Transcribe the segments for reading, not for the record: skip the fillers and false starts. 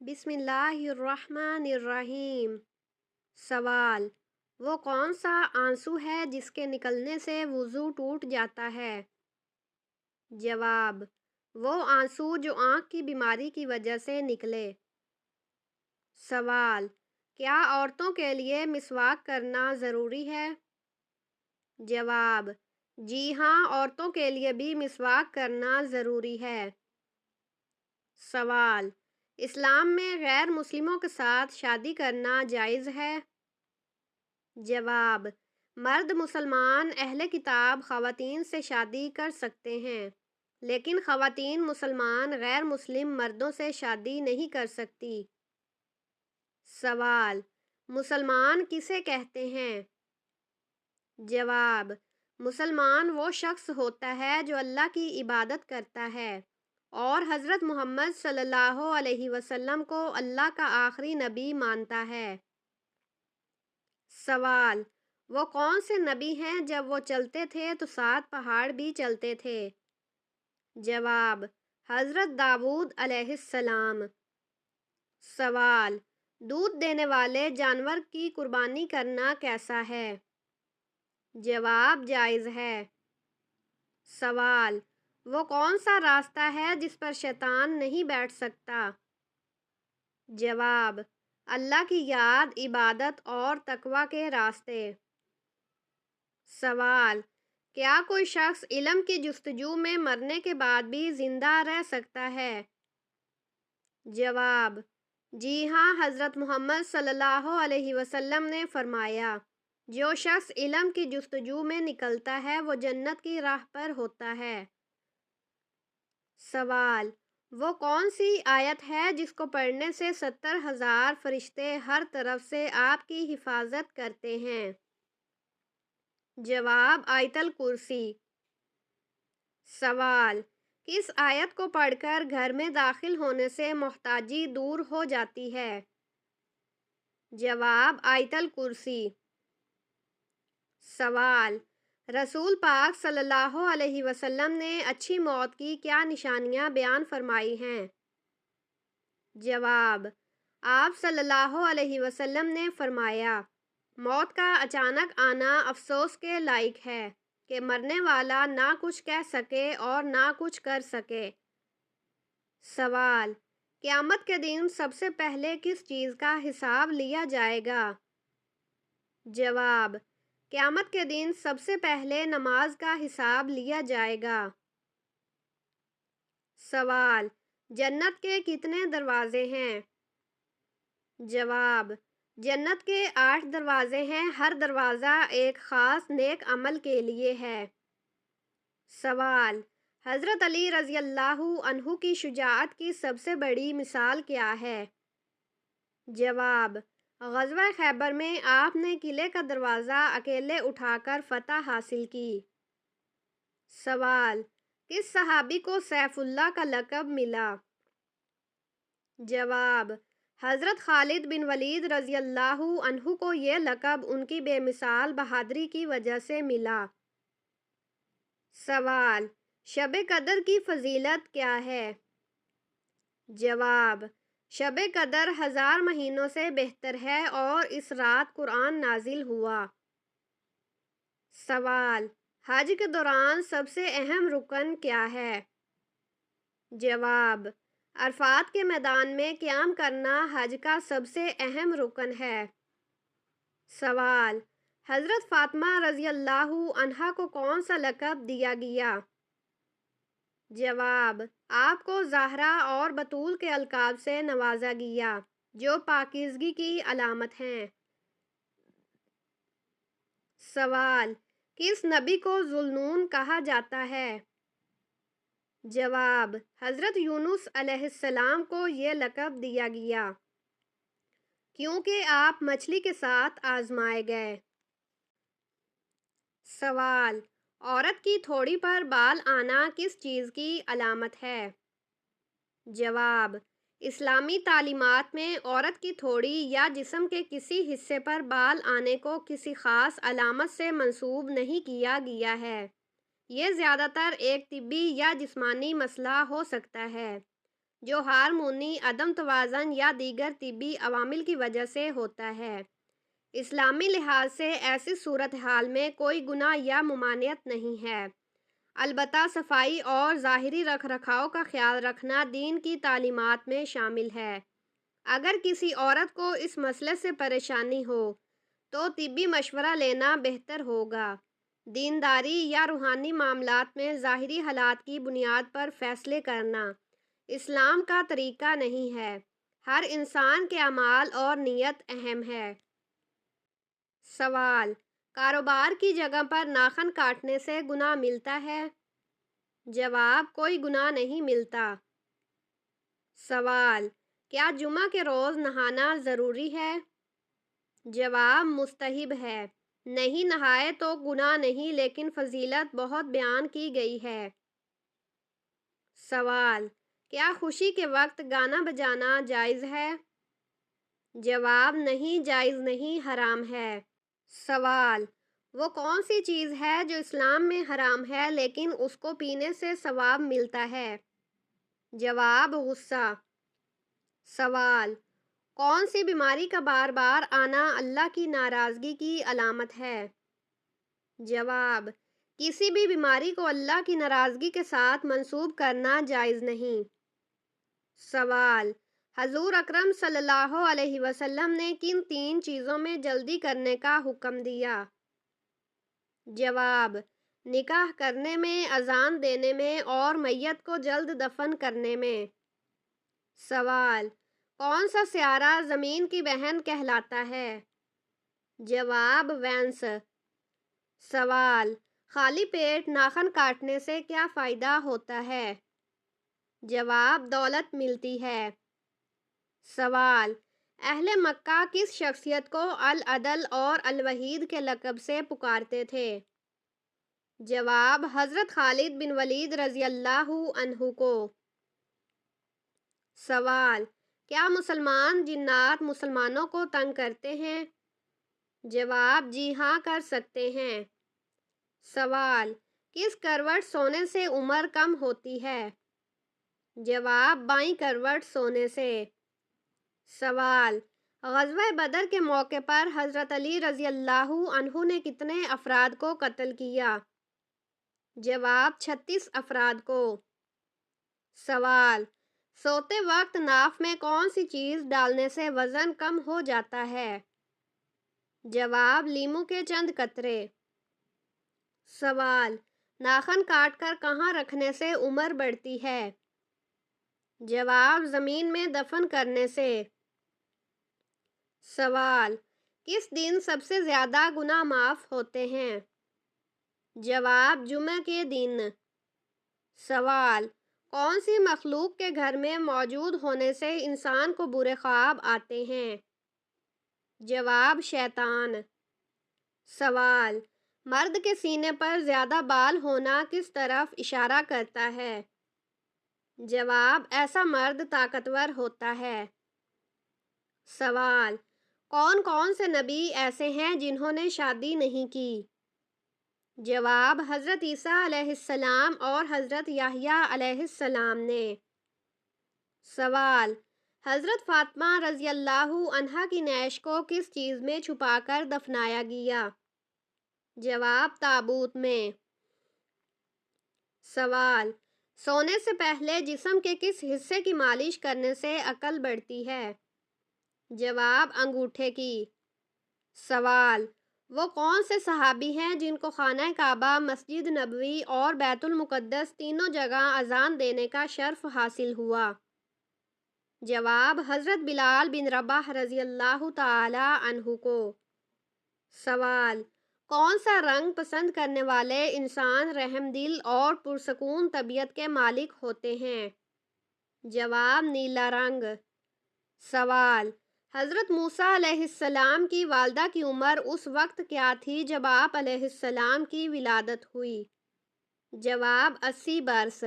بسم اللہ الرحمن الرحیم۔ سوال: وہ کون سا آنسو ہے جس کے نکلنے سے وضو ٹوٹ جاتا ہے؟ جواب: وہ آنسو جو آنکھ کی بیماری کی وجہ سے نکلے۔ سوال: کیا عورتوں کے لیے مسواک کرنا ضروری ہے؟ جواب: جی ہاں، عورتوں کے لیے بھی مسواک کرنا ضروری ہے۔ سوال: اسلام میں غیر مسلموں کے ساتھ شادی کرنا جائز ہے؟ جواب: مرد مسلمان اہل کتاب خواتین سے شادی کر سکتے ہیں، لیکن خواتین مسلمان غیر مسلم مردوں سے شادی نہیں کر سکتی۔ سوال: مسلمان کسے کہتے ہیں؟ جواب: مسلمان وہ شخص ہوتا ہے جو اللہ کی عبادت کرتا ہے اور حضرت محمد صلی اللہ علیہ وسلم کو اللہ کا آخری نبی مانتا ہے۔ سوال: وہ کون سے نبی ہیں جب وہ چلتے تھے تو 7 پہاڑ بھی چلتے تھے؟ جواب: حضرت داؤد علیہ السلام۔ سوال: دودھ دینے والے جانور کی قربانی کرنا کیسا ہے؟ جواب: جائز ہے۔ سوال: وہ کون سا راستہ ہے جس پر شیطان نہیں بیٹھ سکتا؟ جواب: اللہ کی یاد، عبادت اور تقوی کے راستے۔ سوال: کیا کوئی شخص علم کی جستجو میں مرنے کے بعد بھی زندہ رہ سکتا ہے؟ جواب: جی ہاں، حضرت محمد صلی اللہ علیہ وسلم نے فرمایا، جو شخص علم کی جستجو میں نکلتا ہے وہ جنت کی راہ پر ہوتا ہے۔ سوال: وہ کون سی آیت ہے جس کو پڑھنے سے 70,000 فرشتے ہر طرف سے آپ کی حفاظت کرتے ہیں؟ جواب: آیت الکرسی۔ سوال: کس آیت کو پڑھ کر گھر میں داخل ہونے سے محتاجی دور ہو جاتی ہے؟ جواب: آیت الکرسی۔ سوال: رسول پاک صلی اللہ علیہ وسلم نے اچھی موت کی کیا نشانیاں بیان فرمائی ہیں؟ جواب: آپ صلی اللہ علیہ وسلم نے فرمایا، موت کا اچانک آنا افسوس کے لائق ہے کہ مرنے والا نہ کچھ کہہ سکے اور نہ کچھ کر سکے۔ سوال: قیامت کے دن سب سے پہلے کس چیز کا حساب لیا جائے گا؟ جواب: قیامت کے دن سب سے پہلے نماز کا حساب لیا جائے گا۔ سوال: جنت کے کتنے دروازے ہیں؟ جواب: جنت کے 8 دروازے ہیں، ہر دروازہ ایک خاص نیک عمل کے لیے ہے۔ سوال: حضرت علی رضی اللہ عنہ کی شجاعت کی سب سے بڑی مثال کیا ہے؟ جواب: غزوہ خیبر میں آپ نے قلعے کا دروازہ اکیلے اٹھا کر فتح حاصل کی۔ سوال: کس صحابی کو سیف اللہ کا لقب ملا؟ جواب: حضرت خالد بن ولید رضی اللہ عنہ کو یہ لقب ان کی بے مثال بہادری کی وجہ سے ملا۔ سوال: شب قدر کی فضیلت کیا ہے؟ جواب: شب قدر 1000 مہینوں سے بہتر ہے اور اس رات قرآن نازل ہوا۔ سوال: حج کے دوران سب سے اہم رکن کیا ہے؟ جواب: عرفات کے میدان میں قیام کرنا حج کا سب سے اہم رکن ہے۔ سوال: حضرت فاطمہ رضی اللہ عنہا کو کون سا لقب دیا گیا؟ جواب: آپ کو زہرا اور بطول کے القاب سے نوازا گیا، جو پاکیزگی کی علامت ہیں۔ سوال: کس نبی کو ذوالنون کہا جاتا ہے؟ جواب: حضرت یونس علیہ السلام کو یہ لقب دیا گیا کیونکہ آپ مچھلی کے ساتھ آزمائے گئے۔ سوال: عورت کی تھوڑی پر بال آنا کس چیز کی علامت ہے؟ جواب: اسلامی تعلیمات میں عورت کی تھوڑی یا جسم کے کسی حصے پر بال آنے کو کسی خاص علامت سے منسوب نہیں کیا گیا ہے۔ یہ زیادہ تر ایک طبی یا جسمانی مسئلہ ہو سکتا ہے۔ جو ہارمونی عدم توازن یا دیگر طبی عوامل کی وجہ سے ہوتا ہے۔ اسلامی لحاظ سے ایسی صورتحال میں کوئی گناہ یا ممانعت نہیں ہے، البتہ صفائی اور ظاہری رکھ رکھاؤ کا خیال رکھنا دین کی تعلیمات میں شامل ہے۔ اگر کسی عورت کو اس مسئلے سے پریشانی ہو تو طبی مشورہ لینا بہتر ہوگا۔ دینداری یا روحانی معاملات میں ظاہری حالات کی بنیاد پر فیصلے کرنا اسلام کا طریقہ نہیں ہے۔ ہر انسان کے اعمال اور نیت اہم ہے۔ سوال: کاروبار کی جگہ پر ناخن کاٹنے سے گناہ ملتا ہے؟ جواب: کوئی گناہ نہیں ملتا۔ سوال: کیا جمعہ کے روز نہانا ضروری ہے؟ جواب: مستحب ہے۔ نہیں نہائے تو گناہ نہیں، لیکن فضیلت بہت بیان کی گئی ہے۔ سوال: کیا خوشی کے وقت گانا بجانا جائز ہے؟ جواب: نہیں، جائز نہیں، حرام ہے۔ سوال: وہ کون سی چیز ہے جو اسلام میں حرام ہے لیکن اس کو پینے سے ثواب ملتا ہے؟ جواب: غصہ۔ سوال: کون سی بیماری کا بار بار آنا اللہ کی ناراضگی کی علامت ہے؟ جواب: کسی بھی بیماری کو اللہ کی ناراضگی کے ساتھ منسوب کرنا جائز نہیں۔ سوال: حضور اکرم صلی اللہ علیہ وسلم نے کن 3 چیزوں میں جلدی کرنے کا حکم دیا؟ جواب: نکاح کرنے میں، اذان دینے میں اور میت کو جلد دفن کرنے میں۔ سوال: کون سا سیارہ زمین کی بہن کہلاتا ہے؟ جواب: وینس۔ سوال: خالی پیٹ ناخن کاٹنے سے کیا فائدہ ہوتا ہے؟ جواب: دولت ملتی ہے۔ سوال: اہل مکہ کس شخصیت کو العدل اور الوحید کے لقب سے پکارتے تھے؟ جواب: حضرت خالد بن ولید رضی اللہ عنہ کو۔ سوال: کیا مسلمان جنات مسلمانوں کو تنگ کرتے ہیں؟ جواب: جی ہاں، کر سکتے ہیں۔ سوال: کس کروٹ سونے سے عمر کم ہوتی ہے؟ جواب: بائیں کروٹ سونے سے۔ سوال: غزوہ بدر کے موقع پر حضرت علی رضی اللہ عنہ نے کتنے افراد کو قتل کیا؟ جواب: 36 افراد کو۔ سوال: سوتے وقت ناف میں کون سی چیز ڈالنے سے وزن کم ہو جاتا ہے؟ جواب: لیموں کے چند قطرے۔ سوال: ناخن کاٹ کر کہاں رکھنے سے عمر بڑھتی ہے؟ جواب: زمین میں دفن کرنے سے۔ سوال: کس دن سب سے زیادہ گناہ معاف ہوتے ہیں؟ جواب: جمعہ کے دن۔ سوال: کون سی مخلوق کے گھر میں موجود ہونے سے انسان کو برے خواب آتے ہیں؟ جواب: شیطان۔ سوال: مرد کے سینے پر زیادہ بال ہونا کس طرف اشارہ کرتا ہے؟ جواب: ایسا مرد طاقتور ہوتا ہے۔ سوال: کون کون سے نبی ایسے ہیں جنہوں نے شادی نہیں کی؟ جواب: حضرت عیسیٰ علیہ السلام اور حضرت یحییٰ علیہ السلام نے۔ سوال: حضرت فاطمہ رضی اللہ عنہا کی نعش کو کس چیز میں چھپا کر دفنایا گیا؟ جواب: تابوت میں۔ سوال: سونے سے پہلے جسم کے کس حصے کی مالش کرنے سے عقل بڑھتی ہے؟ جواب: انگوٹھے کی۔ سوال: وہ کون سے صحابی ہیں جن کو خانہ کعبہ، مسجد نبوی اور بیت المقدس تینوں جگہ اذان دینے کا شرف حاصل ہوا؟ جواب: حضرت بلال بن رباح رضی اللہ تعالی عنہ کو۔ سوال: کون سا رنگ پسند کرنے والے انسان رحم دل اور پرسکون طبیعت کے مالک ہوتے ہیں؟ جواب: نیلا رنگ۔ سوال: حضرت موسیٰ علیہ السلام کی والدہ کی عمر اس وقت کیا تھی جب آپ علیہ السلام کی ولادت ہوئی؟ جواب: 80 برس۔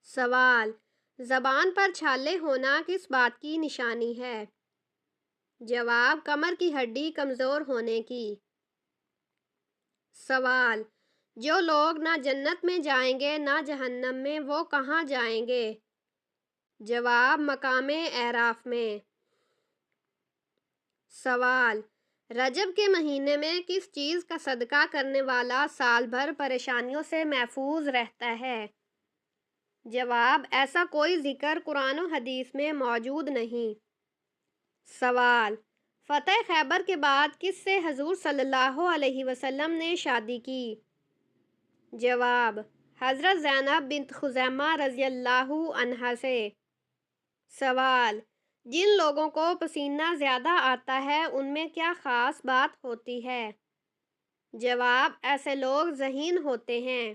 سوال: زبان پر چھالے ہونا کس بات کی نشانی ہے؟ جواب: کمر کی ہڈی کمزور ہونے کی۔ سوال: جو لوگ نہ جنت میں جائیں گے نہ جہنم میں، وہ کہاں جائیں گے؟ جواب مقام اعراف میں۔ سوال، رجب کے مہینے میں کس چیز کا صدقہ کرنے والا سال بھر پریشانیوں سے محفوظ رہتا ہے؟ جواب، ایسا کوئی ذکر قرآن و حدیث میں موجود نہیں۔ سوال، فتح خیبر کے بعد کس سے حضور صلی اللہ علیہ وسلم نے شادی کی؟ جواب، حضرت زینب بنت خزیمہ رضی اللہ عنہا سے۔ سوال، جن لوگوں کو پسینہ زیادہ آتا ہے ان میں کیا خاص بات ہوتی ہے؟ جواب، ایسے لوگ ذہین ہوتے ہیں۔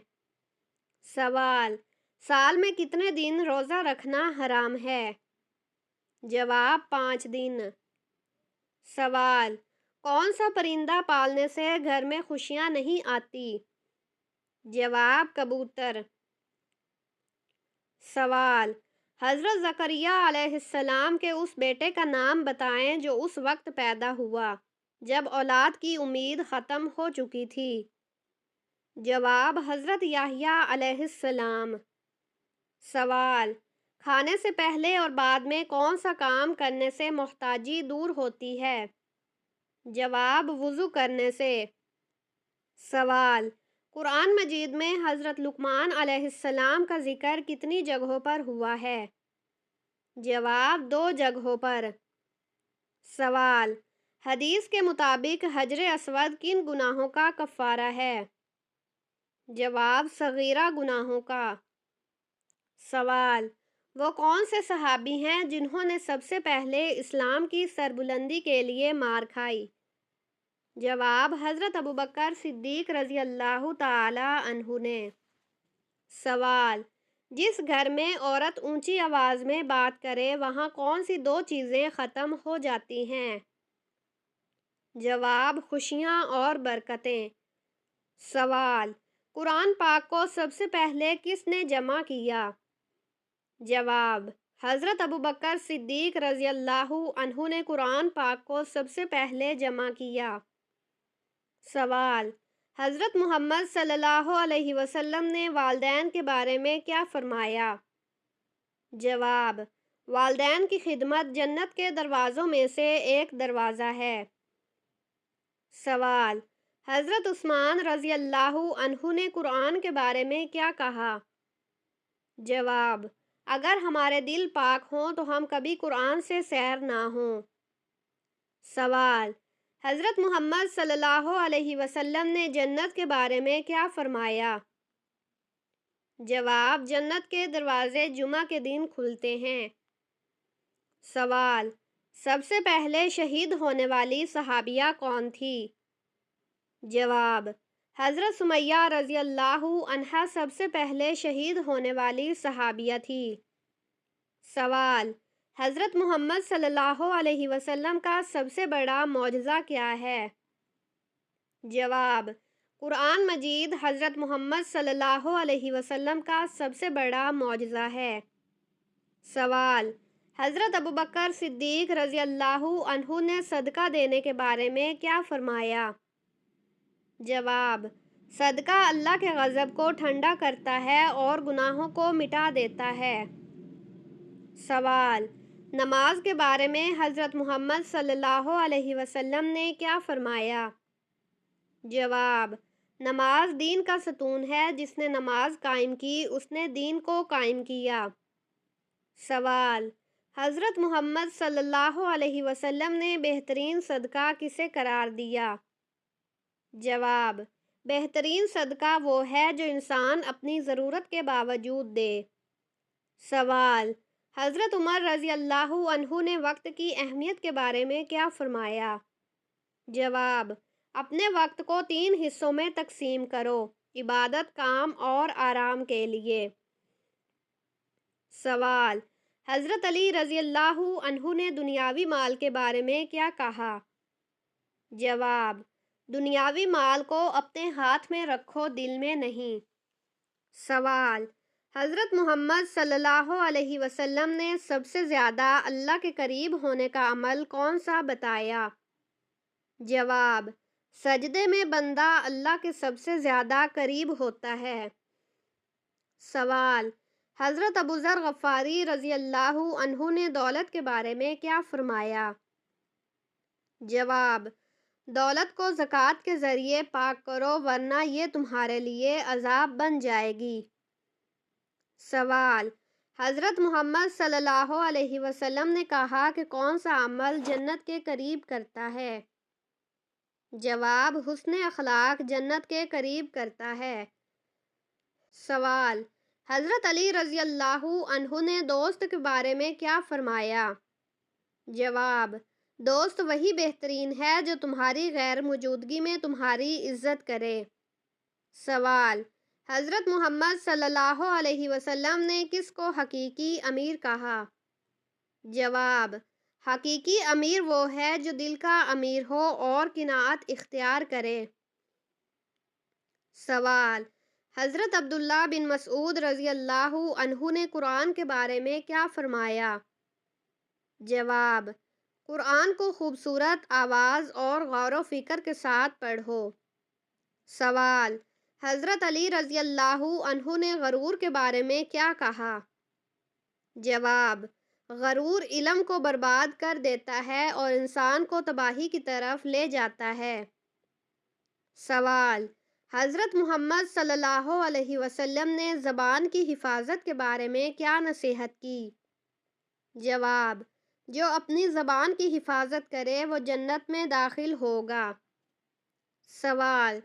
سوال، سال میں کتنے دن روزہ رکھنا حرام ہے؟ جواب، 5 دن۔ سوال، کون سا پرندہ پالنے سے گھر میں خوشیاں نہیں آتی؟ جواب، کبوتر۔ سوال، حضرت زکریا علیہ السلام کے اس بیٹے کا نام بتائیں جو اس وقت پیدا ہوا جب اولاد کی امید ختم ہو چکی تھی۔ جواب، حضرت یحییٰ علیہ السلام۔ سوال، کھانے سے پہلے اور بعد میں کون سا کام کرنے سے محتاجی دور ہوتی ہے؟ جواب، وضو کرنے سے۔ سوال، قرآن مجید میں حضرت لقمان علیہ السلام کا ذکر کتنی جگہوں پر ہوا ہے؟ جواب، 2 جگہوں پر۔ سوال، حدیث کے مطابق حجر اسود کن گناہوں کا کفارہ ہے؟ جواب، صغیرہ گناہوں کا۔ سوال، وہ کون سے صحابی ہیں جنہوں نے سب سے پہلے اسلام کی سربلندی کے لیے مار کھائی؟ جواب، حضرت ابوبکر صدیق رضی اللہ تعالی عنہ نے۔ سوال، جس گھر میں عورت اونچی آواز میں بات کرے وہاں کون سی 2 چیزیں ختم ہو جاتی ہیں؟ جواب، خوشیاں اور برکتیں۔ سوال، قرآن پاک کو سب سے پہلے کس نے جمع کیا؟ جواب، حضرت ابوبکر صدیق رضی اللہ عنہ نے قرآن پاک کو سب سے پہلے جمع کیا۔ سوال، حضرت محمد صلی اللہ علیہ وسلم نے والدین کے بارے میں کیا فرمایا؟ جواب، والدین کی خدمت جنت کے دروازوں میں سے ایک دروازہ ہے۔ سوال، حضرت عثمان رضی اللہ عنہ نے قرآن کے بارے میں کیا کہا؟ جواب، اگر ہمارے دل پاک ہوں تو ہم کبھی قرآن سے سیر نہ ہوں۔ سوال، حضرت محمد صلی اللہ علیہ وسلم نے جنت کے بارے میں کیا فرمایا؟ جواب، جنت کے دروازے جمعہ کے دن کھلتے ہیں۔ سوال، سب سے پہلے شہید ہونے والی صحابیہ کون تھی؟ جواب، حضرت سمیہ رضی اللہ عنہا سب سے پہلے شہید ہونے والی صحابیہ تھی۔ سوال، حضرت محمد صلی اللہ علیہ وسلم کا سب سے بڑا معجزہ کیا ہے؟ جواب، قرآن مجید حضرت محمد صلی اللہ علیہ وسلم کا سب سے بڑا معجزہ ہے۔ سوال، حضرت ابوبکر صدیق رضی اللہ عنہ نے صدقہ دینے کے بارے میں کیا فرمایا؟ جواب، صدقہ اللہ کے غضب کو ٹھنڈا کرتا ہے اور گناہوں کو مٹا دیتا ہے۔ سوال، نماز کے بارے میں حضرت محمد صلی اللہ علیہ وسلم نے کیا فرمایا؟ جواب، نماز دین کا ستون ہے، جس نے نماز قائم کی اس نے دین کو قائم کیا۔ سوال، حضرت محمد صلی اللہ علیہ وسلم نے بہترین صدقہ کسے قرار دیا؟ جواب، بہترین صدقہ وہ ہے جو انسان اپنی ضرورت کے باوجود دے۔ سوال، حضرت عمر رضی اللہ عنہ نے وقت کی اہمیت کے بارے میں کیا فرمایا؟ جواب، اپنے وقت کو 3 حصوں میں تقسیم کرو، عبادت، کام اور آرام کے لیے۔ سوال، حضرت علی رضی اللہ عنہ نے دنیاوی مال کے بارے میں کیا کہا؟ جواب، دنیاوی مال کو اپنے ہاتھ میں رکھو، دل میں نہیں۔ سوال، حضرت محمد صلی اللہ علیہ وسلم نے سب سے زیادہ اللہ کے قریب ہونے کا عمل کون سا بتایا؟ جواب، سجدے میں بندہ اللہ کے سب سے زیادہ قریب ہوتا ہے۔ سوال، حضرت ابو ذر غفاری رضی اللہ عنہ نے دولت کے بارے میں کیا فرمایا؟ جواب: دولت کو زکوٰۃ کے ذریعے پاک کرو ورنہ یہ تمہارے لیے عذاب بن جائے گی۔ سوال: حضرت محمد صلی اللہ علیہ وسلم نے کہا کہ کون سا عمل جنت کے قریب کرتا ہے؟ جواب: حسن اخلاق جنت کے قریب کرتا ہے۔ سوال: حضرت علی رضی اللہ عنہ نے دوست کے بارے میں کیا فرمایا؟ جواب: دوست وہی بہترین ہے جو تمہاری غیر موجودگی میں تمہاری عزت کرے۔ سوال: حضرت محمد صلی اللہ علیہ وسلم نے کس کو حقیقی امیر کہا؟ جواب: حقیقی امیر وہ ہے جو دل کا امیر ہو اور قناعت اختیار کرے۔ سوال: حضرت عبداللہ بن مسعود رضی اللہ عنہ نے قرآن کے بارے میں کیا فرمایا؟ جواب: قرآن کو خوبصورت آواز اور غور و فکر کے ساتھ پڑھو۔ سوال: حضرت علی رضی اللہ عنہ نے غرور کے بارے میں کیا کہا؟ جواب: غرور علم کو برباد کر دیتا ہے اور انسان کو تباہی کی طرف لے جاتا ہے۔ سوال: حضرت محمد صلی اللہ علیہ وسلم نے زبان کی حفاظت کے بارے میں کیا نصیحت کی؟ جواب: جو اپنی زبان کی حفاظت کرے وہ جنت میں داخل ہوگا۔ سوال: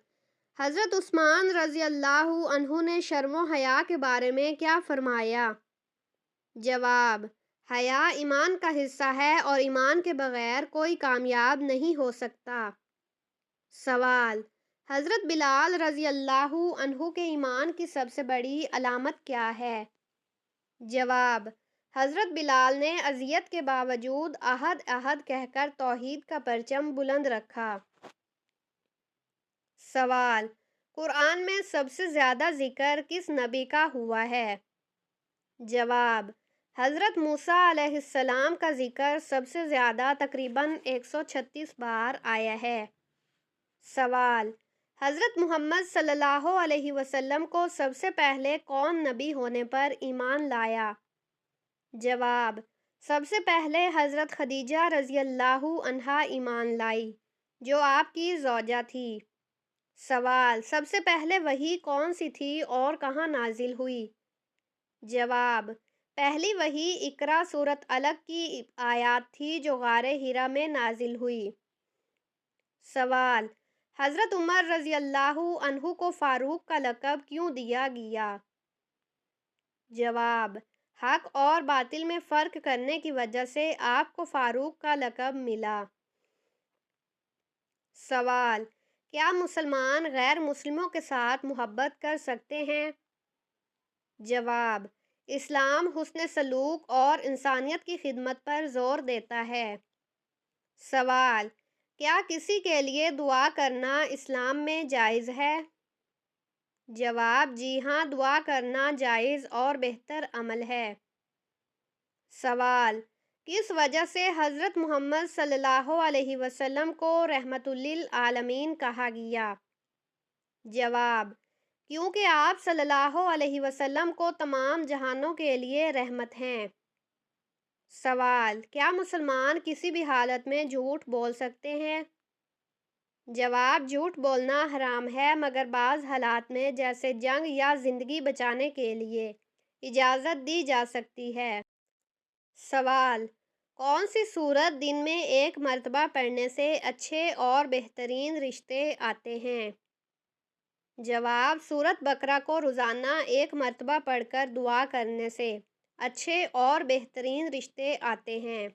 حضرت عثمان رضی اللہ عنہ نے شرم و حیا کے بارے میں کیا فرمایا؟ جواب: حیا ایمان کا حصہ ہے اور ایمان کے بغیر کوئی کامیاب نہیں ہو سکتا۔ سوال: حضرت بلال رضی اللہ عنہ کے ایمان کی سب سے بڑی علامت کیا ہے؟ جواب: حضرت بلال نے اذیت کے باوجود احد احد کہہ کر توحید کا پرچم بلند رکھا۔ سوال: قرآن میں سب سے زیادہ ذکر کس نبی کا ہوا ہے؟ جواب: حضرت موسیٰ علیہ السلام کا ذکر سب سے زیادہ تقریباً 136 بار آیا ہے۔ سوال: حضرت محمد صلی اللہ علیہ وسلم کو سب سے پہلے کون نبی ہونے پر ایمان لایا؟ جواب: سب سے پہلے حضرت خدیجہ رضی اللہ عنہا ایمان لائی جو آپ کی زوجہ تھی۔ سوال: سب سے پہلے وحی کون سی تھی اور کہاں نازل ہوئی؟ جواب: پہلی وحی اقرا سورۃ علق کی آیات تھی جو غار حرا میں نازل ہوئی۔ سوال: حضرت عمر رضی اللہ عنہ کو فاروق کا لقب کیوں دیا گیا؟ جواب: حق اور باطل میں فرق کرنے کی وجہ سے آپ کو فاروق کا لقب ملا۔ سوال: کیا مسلمان غیر مسلموں کے ساتھ محبت کر سکتے ہیں؟ جواب: اسلام حسن سلوک اور انسانیت کی خدمت پر زور دیتا ہے۔ سوال: کیا کسی کے لیے دعا کرنا اسلام میں جائز ہے؟ جواب: جی ہاں، دعا کرنا جائز اور بہتر عمل ہے۔ سوال: کس وجہ سے حضرت محمد صلی اللہ علیہ وسلم کو رحمت للعالمین کہا گیا؟ جواب: کیونکہ آپ صلی اللہ علیہ وسلم کو تمام جہانوں کے لیے رحمت ہیں۔ سوال: کیا مسلمان کسی بھی حالت میں جھوٹ بول سکتے ہیں؟ جواب: جھوٹ بولنا حرام ہے مگر بعض حالات میں جیسے جنگ یا زندگی بچانے کے لیے اجازت دی جا سکتی ہے۔ سوال: کون سی سورت دن میں ایک مرتبہ پڑھنے سے اچھے اور بہترین رشتے آتے ہیں؟ جواب: سورۃ بقرہ کو روزانہ ایک مرتبہ پڑھ کر دعا کرنے سے اچھے اور بہترین رشتے آتے ہیں۔